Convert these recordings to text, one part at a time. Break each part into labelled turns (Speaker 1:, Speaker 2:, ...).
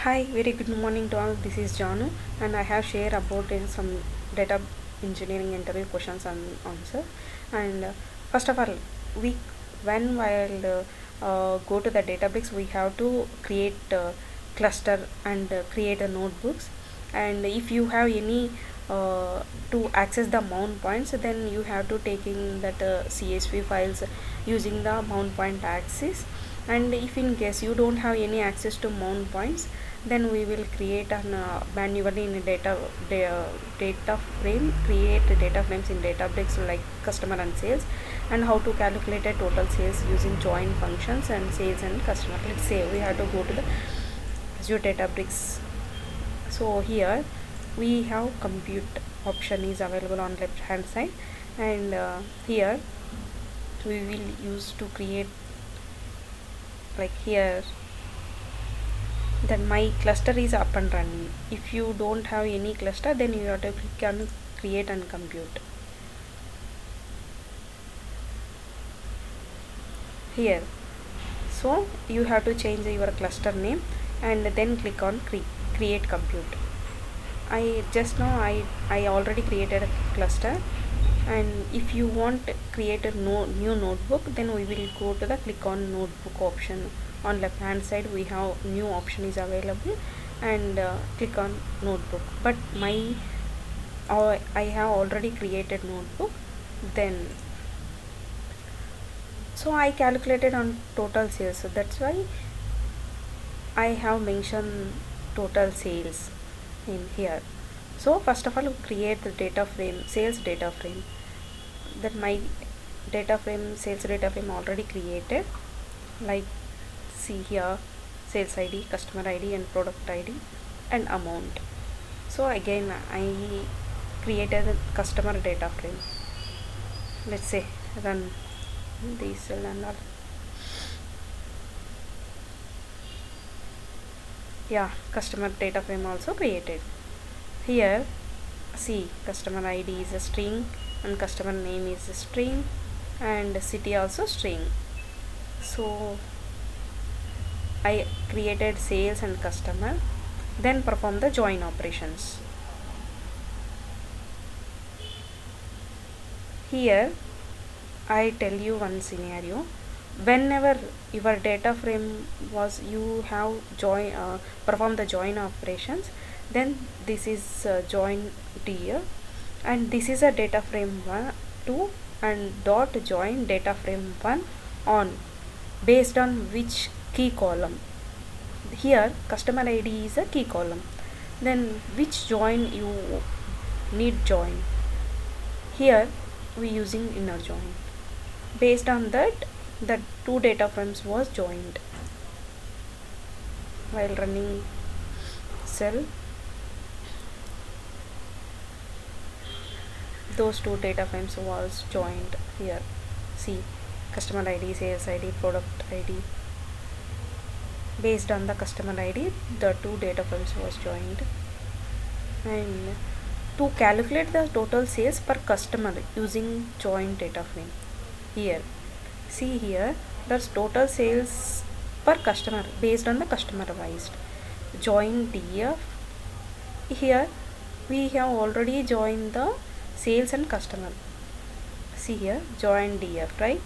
Speaker 1: Hi, very good morning to all. This is Janu, and I have shared about some data engineering interview questions and answer. And first of all, we when while go to the Databricks, we have to create cluster and create a notebooks. And if you have any to access the mount points, then you have to taking that CSV files using the mount point access. And if in case you don't have any access to mount points, then we will create an manually in a data frame, create data frames in Databricks like customer and sales, and how to calculate a total sales using join functions and sales and customer. Let's say we have to go to the Azure Databricks. So here we have compute option is available on left hand side, and here we will use to create, like here, then my cluster is up and running. If you don't have any cluster, then you have to click on create and compute. Here, so you have to change your cluster name and then click on create compute. I just now I already created a cluster, and if you want create a new notebook, then we will go to the click on notebook option. On left hand side we have new option is available, and click on notebook. But my I have already created notebook. Then so I calculated on total sales, so that's why I have mentioned total sales in here. So first of all, create the data frame, sales data frame. That my data frame, sales data frame already created. Like see here, sales ID, customer ID, and product ID, and amount. So again, I created a customer data frame. Let's say run diesel and all. Yeah, customer data frame also created. Here see, customer ID is a string and customer name is a string and city also string. So I created sales and customer, then perform the join operations. Here I tell you one scenario. Whenever your data frame was, you have join perform the join operations, then this is join here, and this is a data frame 1 2 and dot join data frame 1 on, based on which key column. Here customer ID is a key column, then which join you need join. Here we using inner join. Based on that, the two data frames was joined. While running cell, those two data frames was joined. Here see, customer ID, sales ID, product ID. Based on the customer ID, the two data frames was joined. And to calculate the total sales per customer using join data frame, here see, here that's total sales per customer based on the customer wise. Join DF. Here we have already joined the sales and customer. See here, join DF, right?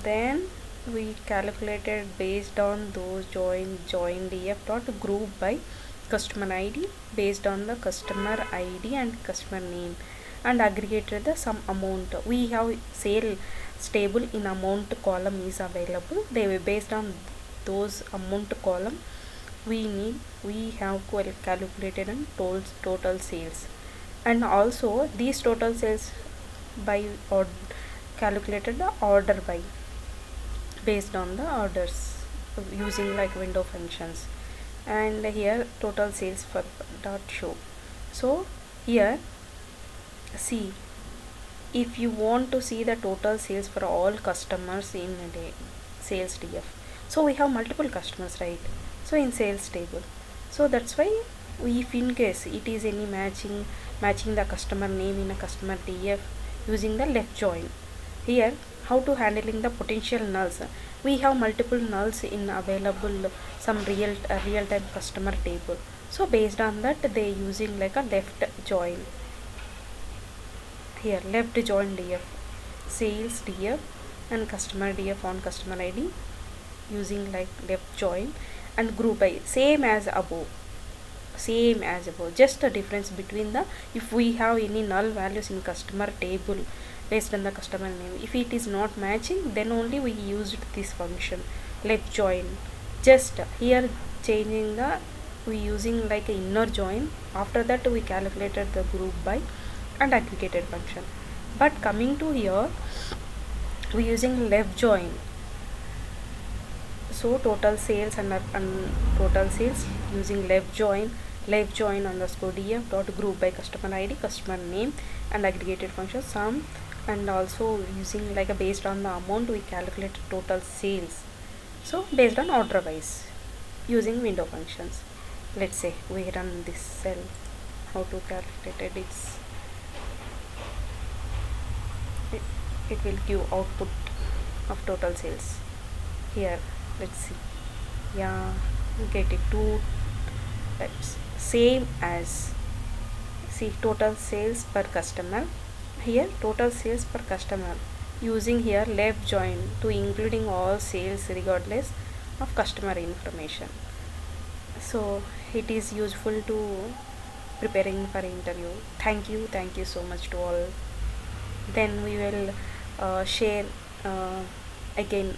Speaker 1: Then we calculated based on those join DF dot group by customer ID based on the customer ID and customer name, and aggregated the some amount. We have sale stable in amount column is available. They were based on those amount column. We have calculated and total sales, and also these total sales by or calculated the order by based on the orders using like window functions. And here total sales for dot show. So here see, if you want to see the total sales for all customers in a day, sales DF, so we have multiple customers, right? So in sales table, so that's why we, if in case it is any matching the customer name in a customer DF using the left join. Here how to handling the potential nulls. We have multiple nulls in available some real time customer table. So based on that they using like a left join. Here left join df, sales df and customer df on customer id using like left join, and group by same as above, just a difference between the, if we have any null values in customer table based on the customer name, if it is not matching then only we used this function left join. Just here changing the, we using like a inner join, after that we calculated the group by and aggregated function. But coming to here we using left join, so total sales and total sales using left join underscore df dot group by customer id, customer name and aggregated function sum, and also using like a based on the amount we calculate total sales, so based on order wise using window functions. Let's say we run this cell, how to calculate it, it will give output of total sales. Here let's see, yeah, we get it two types, same as, see total sales per customer, here total sales per customer using here left join to including all sales regardless of customer information. So it is useful to preparing for interview. Thank you so much to all. Then we will share again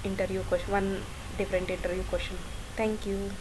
Speaker 1: interview question, one different interview question. Thank you.